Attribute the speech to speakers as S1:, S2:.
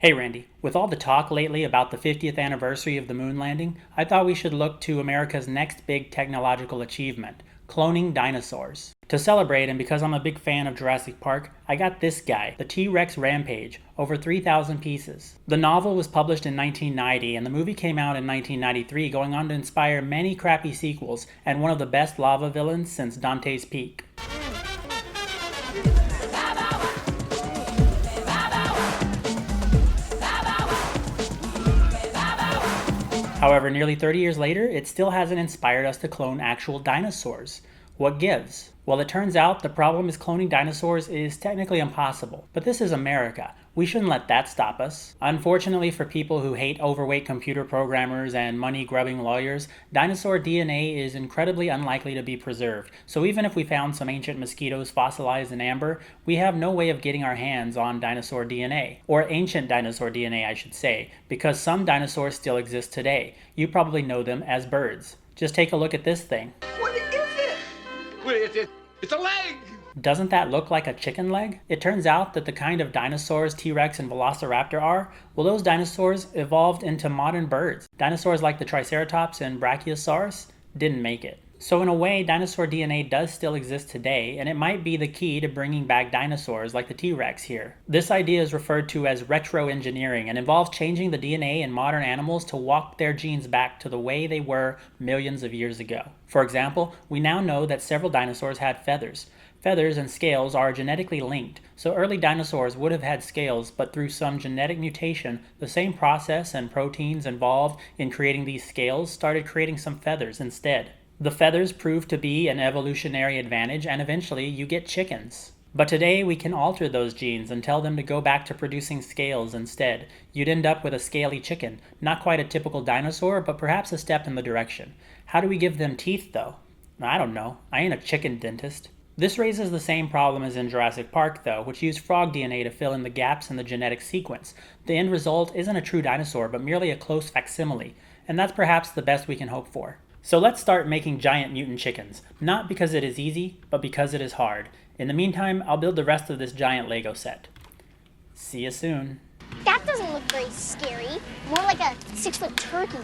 S1: Hey Randy, with all the talk lately about the 50th anniversary of the moon landing, I thought we should look to America's next big technological achievement, cloning dinosaurs. To celebrate, and because I'm a big fan of Jurassic Park, I got this guy, the T-Rex Rampage, over 3,000 pieces. The novel was published in 1990, and the movie came out in 1993, going on to inspire many crappy sequels, and one of the best lava villains since Dante's Peak. However, nearly 30 years later, it still hasn't inspired us to clone actual dinosaurs. What gives? Well, it turns out the problem is cloning dinosaurs is technically impossible. But this is America. We shouldn't let that stop us. Unfortunately for people who hate overweight computer programmers and money-grubbing lawyers, dinosaur DNA is incredibly unlikely to be preserved. So even if we found some ancient mosquitoes fossilized in amber, we have no way of getting our hands on dinosaur DNA. Or ancient dinosaur DNA, I should say, because some dinosaurs still exist today. You probably know them as birds. Just take a look at this thing.
S2: What is it? Well, it's a leg!
S1: Doesn't that look like a chicken leg? It turns out that the kind of dinosaurs T-Rex and Velociraptor are, well, those dinosaurs evolved into modern birds. Dinosaurs like the Triceratops and Brachiosaurus didn't make it. So in a way, dinosaur DNA does still exist today, and it might be the key to bringing back dinosaurs like the T-Rex here. This idea is referred to as retroengineering and involves changing the DNA in modern animals to walk their genes back to the way they were millions of years ago. For example, we now know that several dinosaurs had feathers. Feathers and scales are genetically linked, so early dinosaurs would have had scales, but through some genetic mutation, the same process and proteins involved in creating these scales started creating some feathers instead. The feathers proved to be an evolutionary advantage, and eventually you get chickens. But today we can alter those genes and tell them to go back to producing scales instead. You'd end up with a scaly chicken, not quite a typical dinosaur, but perhaps a step in the direction. How do we give them teeth though? I don't know, I ain't a chicken dentist. This raises the same problem as in Jurassic Park though, which used frog DNA to fill in the gaps in the genetic sequence. The end result isn't a true dinosaur, but merely a close facsimile, and that's perhaps the best we can hope for. So let's start making giant mutant chickens, not because it is easy, but because it is hard. In the meantime, I'll build the rest of this giant Lego set. See you soon.
S3: That doesn't look very scary. More like a 6-foot turkey.